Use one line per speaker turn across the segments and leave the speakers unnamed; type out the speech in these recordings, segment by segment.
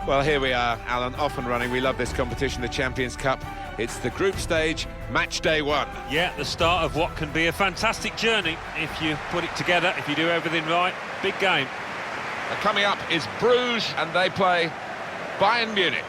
Well, here we are, Alan, off and running. We love this competition, the Champions Cup. It's the group stage, match day one.
Yeah, the start of what can be a fantastic journey if you put it together, if you do everything right. Big game.
Coming up is Bruges, and they play Bayern Munich.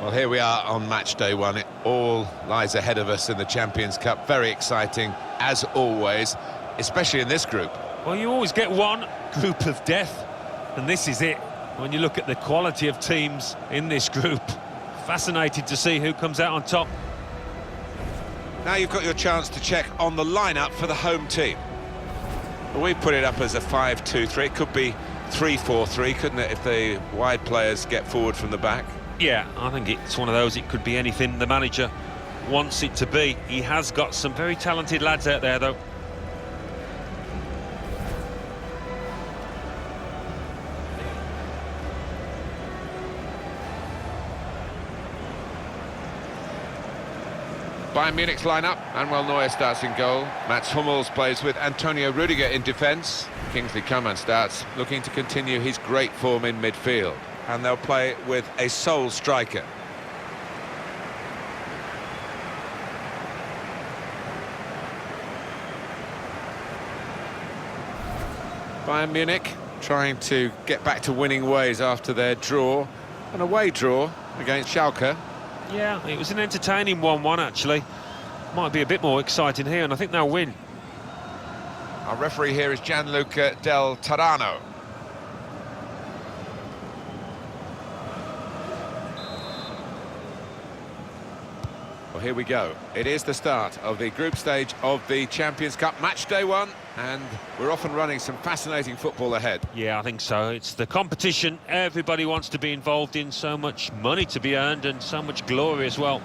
Well, here we are on match day one. It all lies ahead of us in the Champions Cup. Very exciting, as always, especially in this group.
Well, you always get one group of death, and this is it. When you look at the quality of teams in this group, fascinated to see who comes out on top.
Now you've got your chance to check on the lineup for the home team. Well, we put it up as a 5-2-3. It could be 3-4-3, couldn't it, if the wide players get forward from the back?
Yeah, I think it's one of those. It could be anything the manager wants it to be. He has got some very talented lads out there, though.
Bayern Munich's lineup. Manuel Neuer starts in goal. Mats Hummels plays with Antonio Rudiger in defence. Kiinngg-B starts looking to continue his great form in midfield. And they'll play with a sole striker. Bayern Munich trying to get back to winning ways after their draw, an away draw against Schalke.
Yeah, it was an entertaining 1-1 actually. Might be a bit more exciting here, and I think they'll win.
Our referee here is Gianluca Del Tarano. Well, here we go. It is the start of the group stage of the Champions Cup, match day one, and we're off and running. Some fascinating football ahead.
Yeah, I think so. It's the competition everybody wants to be involved in, so much money to be earned and so much glory as well.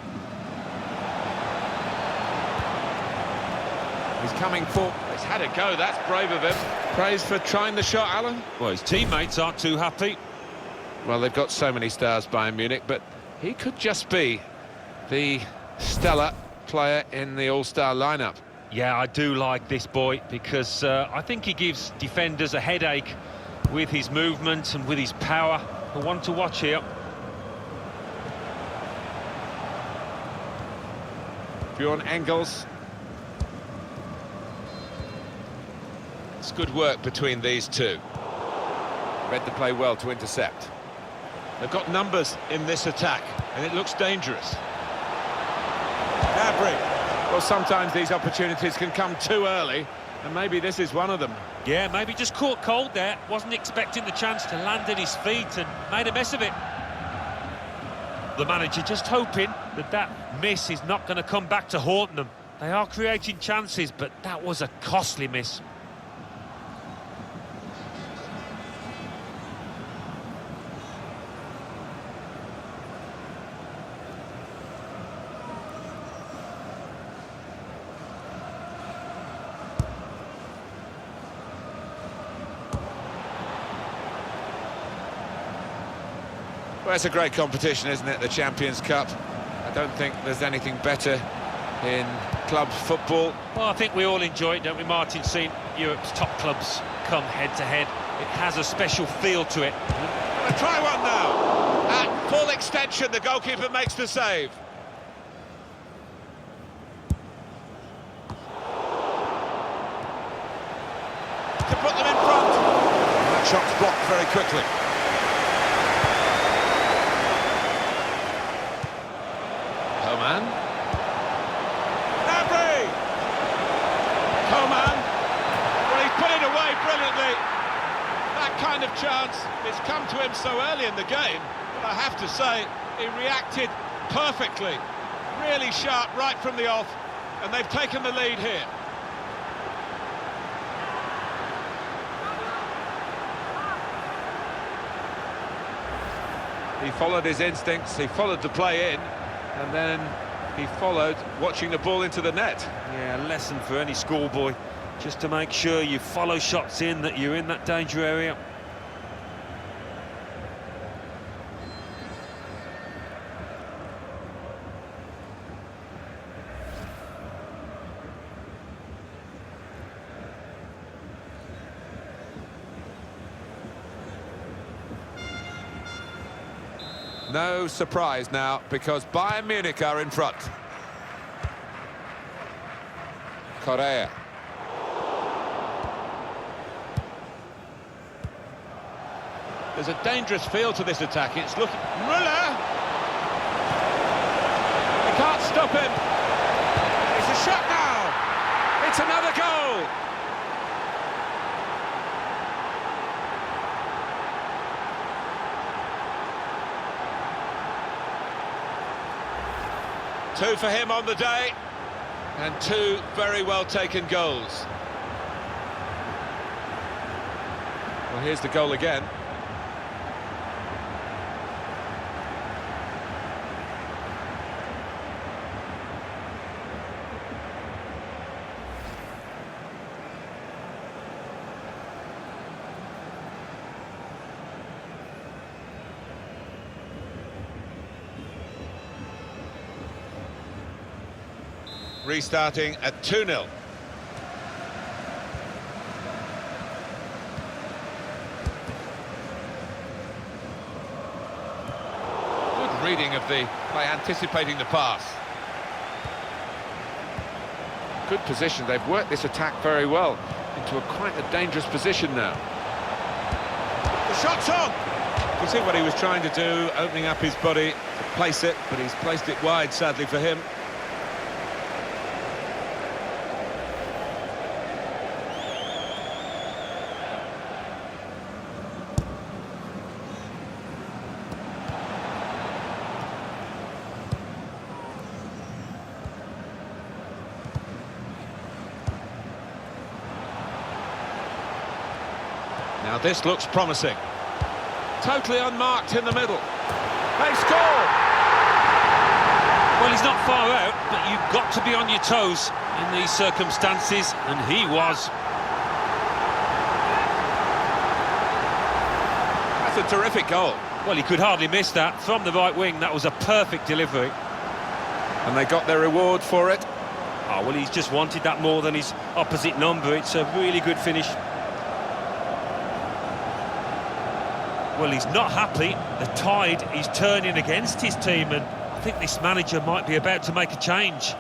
He's coming for... He's had a go, that's brave of him. Praise for trying the shot, Alan.
Well, his teammates aren't too happy.
Well, they've got so many stars, Bayern Munich, but he could just be the stellar player in the all-star lineup.
Yeah, I do like this boy because I think he gives defenders a headache with his movement and with his power. The one to watch here.
Bjorn Engels. It's good work between these two. Read the play well to intercept. They've got numbers in this attack, and it looks dangerous. Well, sometimes these opportunities can come too early, and maybe this is one of them.
Yeah, maybe just caught cold there. Wasn't expecting the chance to land at his feet and made a mess of it. The manager just hoping that that miss is not going to come back to haunt them. They are creating chances, but that was a costly miss.
Well, it's a great competition, isn't it, the Champions Cup? I don't think there's anything better in club football.
Well, I think we all enjoy it, don't we, Martin? Seeing Europe's top clubs come head-to-head. It has a special feel to it.
Gonna try one now. At full extension, the goalkeeper makes the save. To put them in front. And that shot's blocked very quickly. Coman. Coman. Well, he's put it away brilliantly. That kind of chance, it's come to him so early in the game, but I have to say, he reacted perfectly. Really sharp right from the off, and they've taken the lead here. He followed his instincts, he followed the play in, and then he followed watching the ball into the net.
Yeah, a lesson for any schoolboy. just to make sure you follow shots in, that you're in that danger area.
No surprise now, because Bayern Munich are in front. Correa.
There's a dangerous feel to this attack. It's looking... Müller! They can't stop him. It's a shot now. It's another goal. Two for him on the day, and two very well taken goals. Well, here's the goal again. Restarting at 2-0. Good reading of the by anticipating the pass. Good position. They've worked this attack very well into quite a dangerous position now. The shot's on. You can see what he was trying to do, opening up his body to place it, but he's placed it wide, sadly for him. Now this looks promising. Totally unmarked in the middle. They score!
Well, he's not far out, but you've got to be on your toes in these circumstances, and he was.
That's a terrific goal.
Well, he could hardly miss that. From the right wing, that was a perfect delivery.
And they got their reward for it.
Oh, well, he's just wanted that more than his opposite number. It's a really good finish. Well, he's not happy. The tide is turning against his team, and I think this manager might be about to make a change.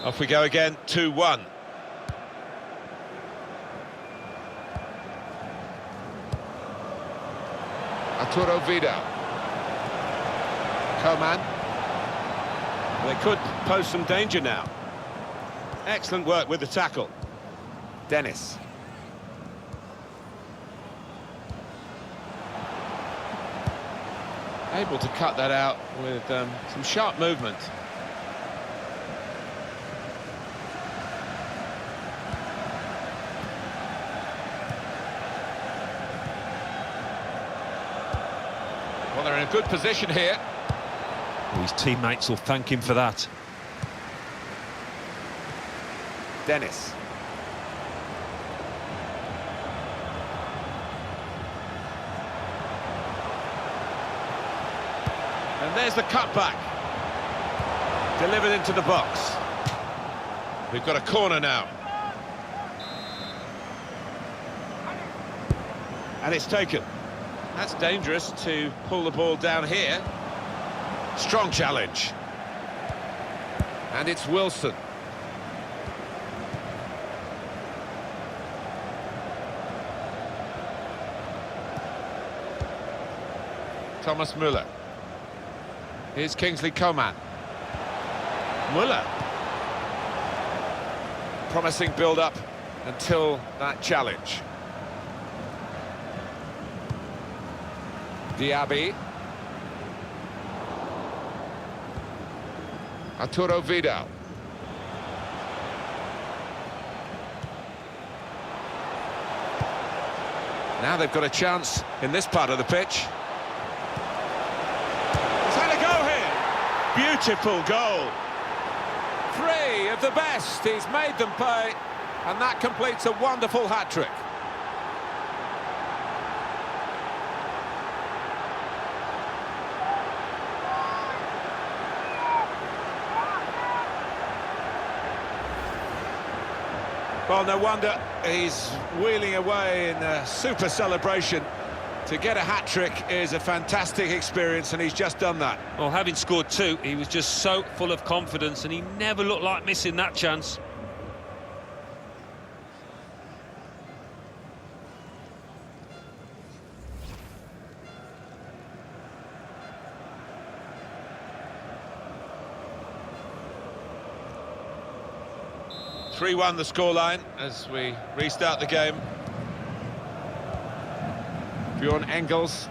Off we go again, 2-1.
Arturo Vidal. Coman.
They could pose some danger now. Excellent work with the tackle.
Dennis.
Able to cut that out with some sharp movement. Well, they're in a good position here.
His teammates will thank him for that.
Dennis.
And there's the cutback. Delivered into the box. We've got a corner now. And it's taken. That's dangerous to pull the ball down here. Strong challenge. And it's Wilson. Thomas Müller. Here's Kingsley Coman. Müller. Promising build-up until that challenge. Diaby. Arturo Vidal. Now they've got a chance in this part of the pitch. Beautiful goal.
Three of the best. He's made them pay, and that completes a wonderful hat-trick.
Well, no wonder he's wheeling away in a super celebration. To get a hat-trick is a fantastic experience, and he's just done that.
Well, having scored two, he was just so full of confidence, and he never looked like missing that chance.
Three-1 the scoreline as we restart the game. Bjorn Engels.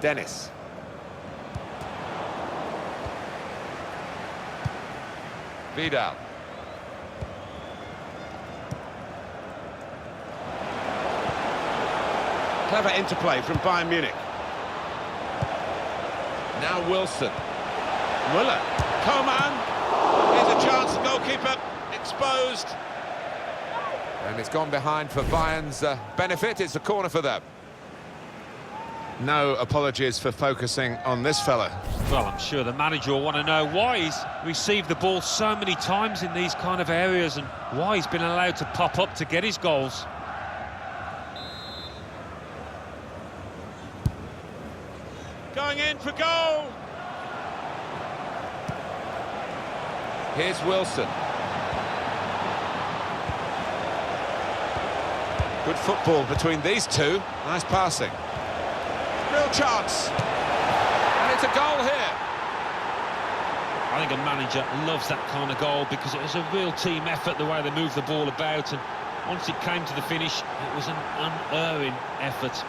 Dennis.
Vidal.
Clever interplay from Bayern Munich. Now Wilson. Müller. Coman. Here's a chance, the goalkeeper exposed.
And it's gone behind for Bayern's benefit. It's a corner for them.
No apologies for focusing on this fella.
Well, I'm sure the manager will want to know why he's received the ball so many times in these kind of areas and why he's been allowed to pop up to get his goals.
Going in for goal.
Here's Wilson.
Good football between these two. Nice passing. Real chance.
And it's a goal here.
I think a manager loves that kind of goal because it was a real team effort the way they moved the ball about, and once it came to the finish, it was an unerring effort.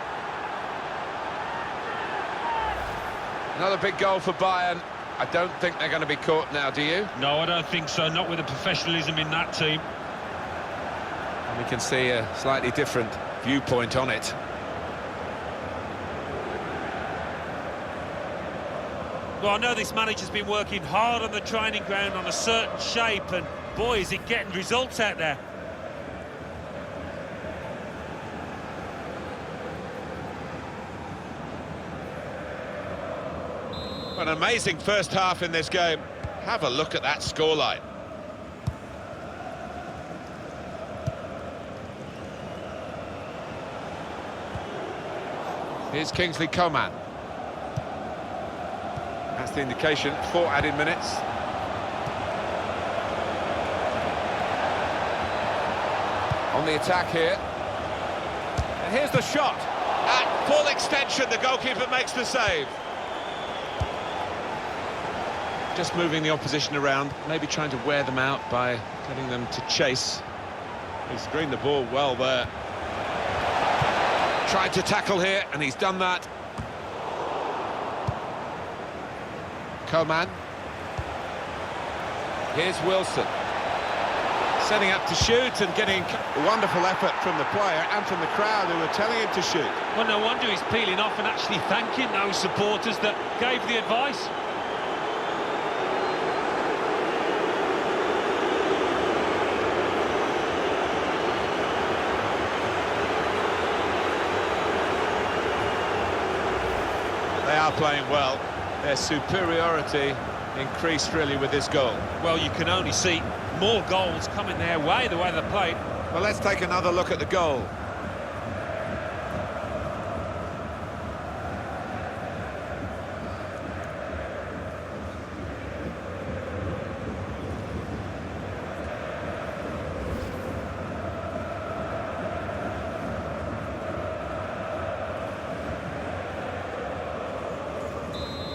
Another big goal for Bayern. I don't think they're going to be caught now, do you?
No, I don't think so, not with the professionalism in that team.
And we can see a slightly different viewpoint on it.
Well, I know this manager's been working hard on the training ground on a certain shape, and boy, is he getting results out there.
An amazing first half in this game. Have a look at that scoreline.
Here's Kingsley Coman.
That's the indication. 4 added minutes.
On the attack here.
And here's the shot. At full extension, the goalkeeper makes the save. Just moving the opposition around, maybe trying to wear them out by getting them to chase. He screened the ball well there. Tried to tackle here, and he's done that.
Coman. Here's Wilson.
Setting up to shoot and getting a wonderful effort from the player and from the crowd who were telling him to shoot.
Well, no wonder he's peeling off and actually thanking those supporters that gave the advice.
They are playing well. Their superiority increased really with this goal.
Well, you can only see more goals coming their way, the way they played.
Well, let's take another look at the goal.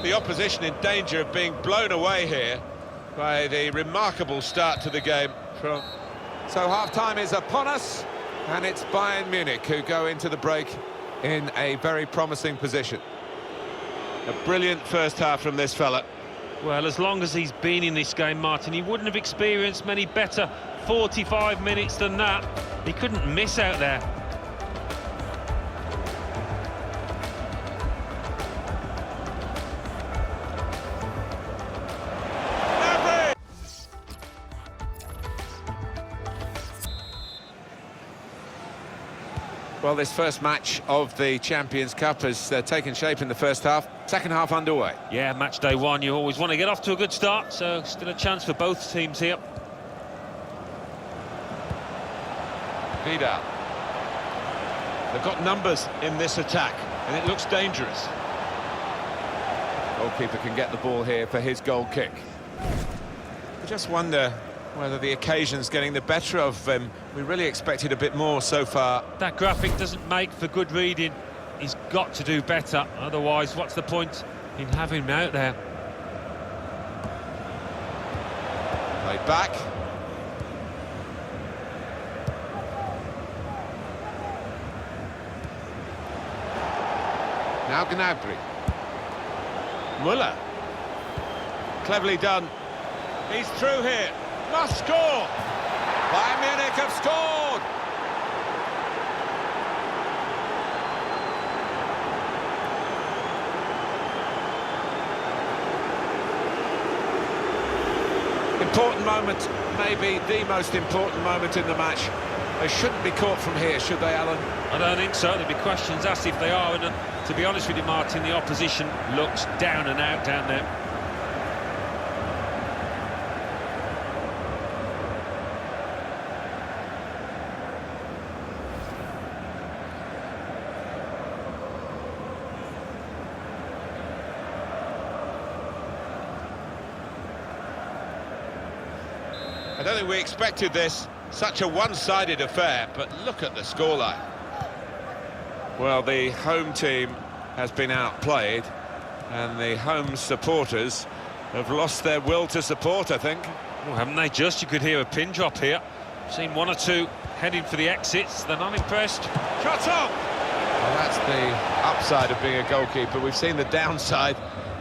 The opposition in danger of being blown away here by the remarkable start to the game from...
So half-time is upon us, and it's Bayern Munich who go into the break in a very promising position.
A brilliant first half from this fella.
Well, as long as he's been in this game, Martin, he wouldn't have experienced many better 45 minutes than that. He couldn't miss out there.
Well, this first match of the Champions Cup has taken shape in the first half. Second half underway.
Yeah, match day one, you always want to get off to a good start, so still a chance for both teams here.
Vidal. They've got numbers in this attack, and it looks dangerous.
Goalkeeper can get the ball here for his goal kick. I just wonder whether the occasion's getting the better of him. We really expected a bit more so far.
That graphic doesn't make for good reading. He's got to do better, otherwise what's the point in having him out there?
Played back. Now Gnabry.
Muller. Cleverly done. He's through here. Must score!
Bayern Munich have scored! Important moment, maybe the most important moment in the match. They shouldn't be caught from here, should they, Alan?
I don't think so. There'll be questions asked if they are, and to be honest with you, Martin, the opposition looks down and out down there.
I don't think we expected this. Such a one-sided affair, but look at the scoreline.
Well, the home team has been outplayed, and the home supporters have lost their will to support, I think.
Oh, haven't they just? You could hear a pin drop here. Seen one or two heading for the exits. They're not impressed.
Shot on!
Well, that's the upside of being a goalkeeper. We've seen the downside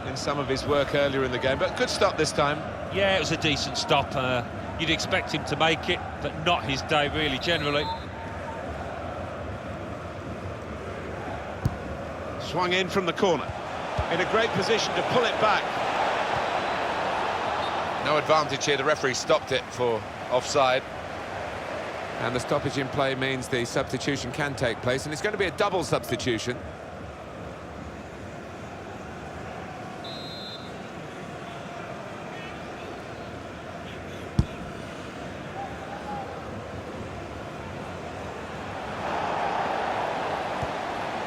in some of his work earlier in the game, but good stop this time.
Yeah, it was a decent stop. You'd expect him to make it, but not his day, really, generally.
Swung in from the corner. In a great position to pull it back.
No advantage here. The referee stopped it for offside. And the stoppage in play means the substitution can take place, and it's going to be a double substitution.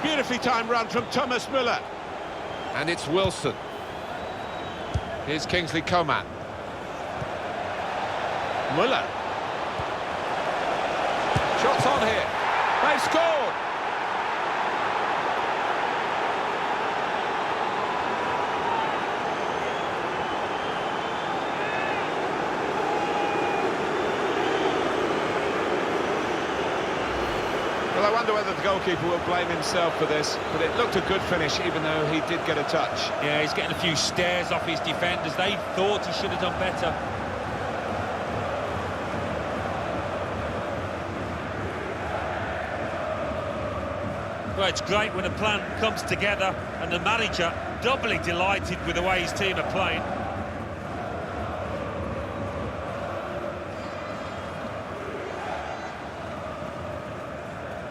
Beautifully timed run from Thomas Müller.
And it's Wilson. Here's Kiingley-Coman.
Müller.
Shots on here. They've scored.
Well, I wonder whether the goalkeeper will blame himself for this, but it looked a good finish, even though he did get a touch.
Yeah, he's getting a few stares off his defenders. They thought he should have done better. Well, it's great when a plan comes together, and the manager doubly delighted with the way his team are playing.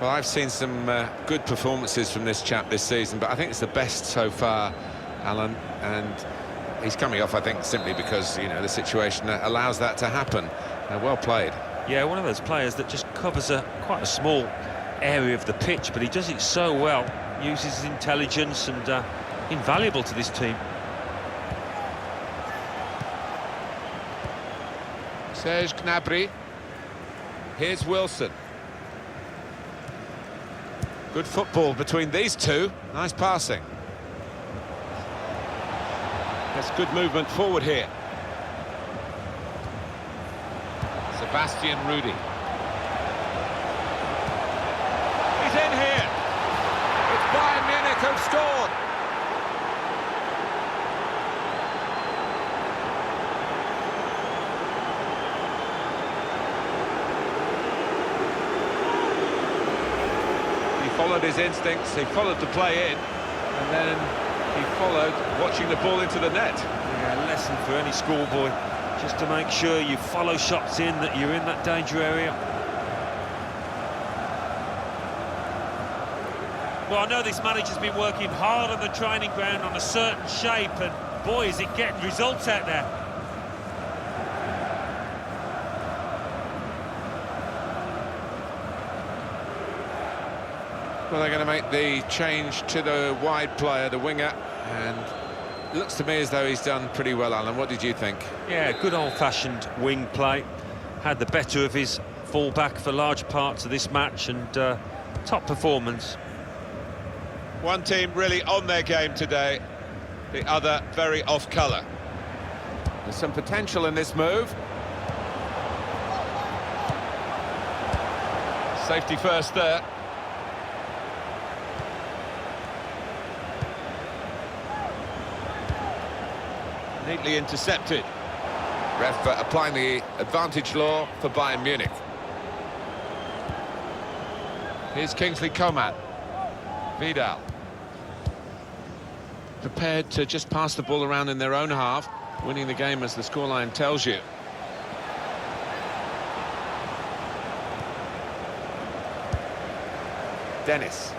Well, I've seen some good performances from this chap this season, but I think it's the best so far, Alan, and he's coming off, I think, simply because, you know, the situation allows that to happen. Well played.
Yeah, one of those players that just covers quite a small area of the pitch, but he does it so well, uses his intelligence, and invaluable to this team.
Serge Gnabry. Here's Wilson. Good football between these two. Nice passing.
There's good movement forward here. Sebastian Rudy. He's in here.
It's Bayern Munich who've scored.
He followed his instincts, he followed the play in, and then he followed watching the ball into the net.
Yeah, a lesson for any schoolboy, just to make sure you follow shots in, that you're in that danger area. Well, I know this manager's been working hard on the training ground on a certain shape, and boy, is it getting results out there.
Well, they're going to make the change to the wide player, the winger, and it looks to me as though he's done pretty well, Alan. What did you think?
Yeah, good old-fashioned wing play. Had the better of his full-back for large parts of this match, and top performance.
One team really on their game today, the other very off-colour.
There's some potential in this move.
Safety first there. Neatly intercepted.
Ref applying the advantage law for Bayern Munich. Here's Kingsley Coman. Vidal. Prepared to just pass the ball around in their own half, winning the game as the scoreline tells you. Dennis.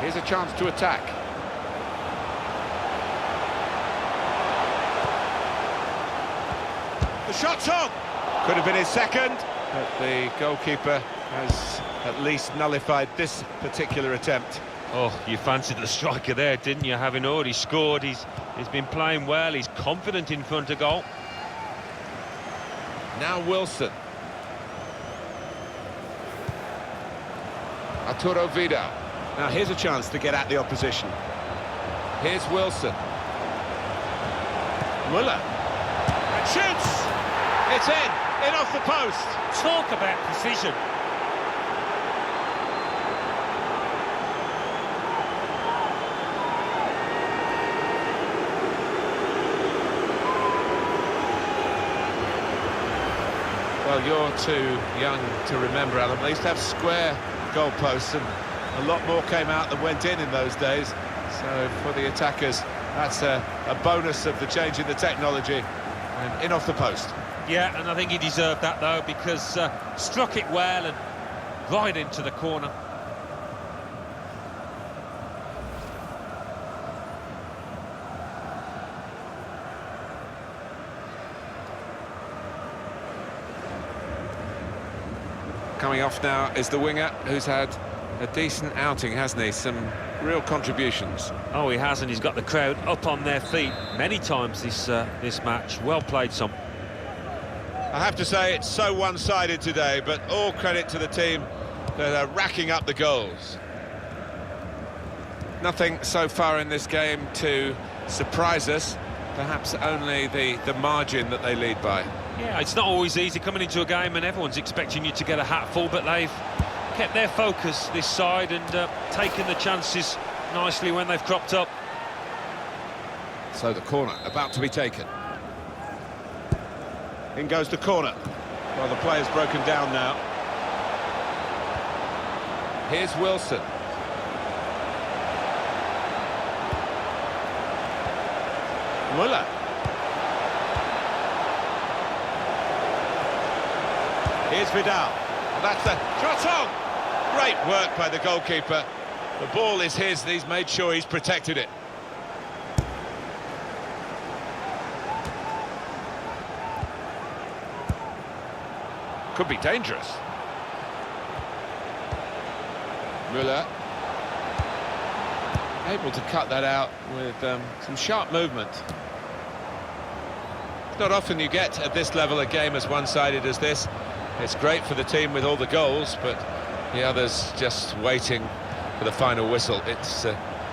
Here's a chance to attack.
The shot's on! Could have been his second, but the goalkeeper has at least nullified this particular attempt.
Oh, you fancied the striker there, didn't you? Having already scored, he's been playing well, he's confident in front of goal.
Now Wilson. Arturo Vidal.
Now here's a chance to get at the opposition.
Here's Wilson.
Muller. And shoots! It's in off the post.
Talk about precision.
Well, you're too young to remember, Alan. They used to have square goalposts, and a lot more came out than went in those days. So for the attackers, that's a bonus of the change in the technology. And in off the post.
Yeah, and I think he deserved that, though, because struck it well and right into the corner.
Coming off now is the winger, who's had a decent outing, hasn't he? Some real contributions.
Oh, he has, and he's got the crowd up on their feet many times this match. Well played, Son.
I have to say it's so one-sided today, but all credit to the team that are racking up the goals.
Nothing so far in this game to surprise us, perhaps only the margin that they lead by.
Yeah, it's not always easy coming into a game and everyone's expecting you to get a hatful, but they've kept their focus this side and taken the chances nicely when they've cropped up.
So the corner about to be taken.
In goes the corner. Well, the player's broken down now.
Here's Wilson.
Muller. Here's Vidal. That's the shot on! Great work by the goalkeeper. The ball is his, and he's made sure he's protected it. Could be dangerous.
Müller. Able to cut that out with some sharp movement.
It's not often you get at this level a game as one-sided as this. It's great for the team with all the goals, but the others just waiting for the final whistle. It's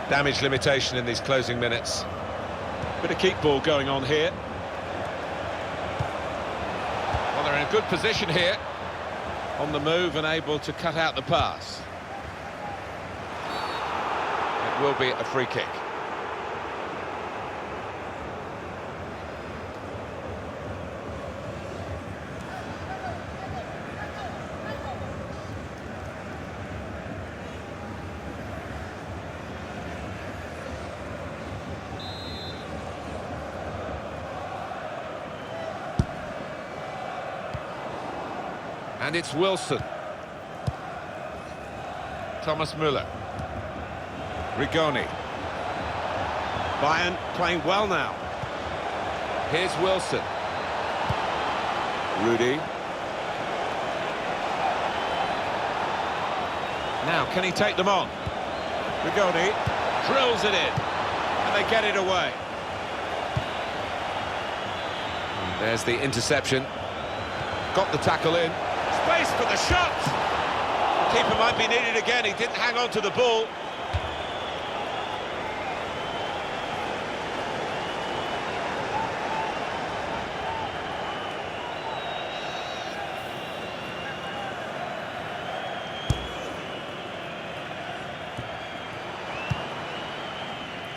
damage limitation in these closing minutes. Bit of keep ball going on here.
Well, they're in a good position here. On the move and able to cut out the pass. It will be a free kick. And it's Wilson. Thomas Müller. Rigoni.
Bayern playing well now.
Here's Wilson. Rudy. Now, can he take them on?
Rigoni drills it in, and they get it away.
There's the interception. Got the tackle in.
Space for the shot. Keeper might be needed again. He didn't hang on to the ball.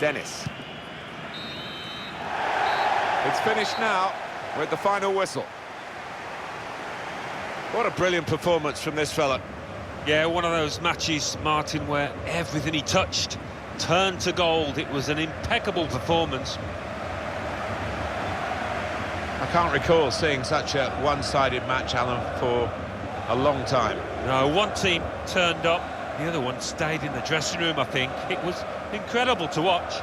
Dennis. It's finished now with the final whistle. What a brilliant performance from this fella.
Yeah, one of those matches, Martin, where everything he touched turned to gold. It was an impeccable performance.
I can't recall seeing such a one-sided match, Alan, for a long time.
No, one team turned up, the other one stayed in the dressing room, I think. It was incredible to watch.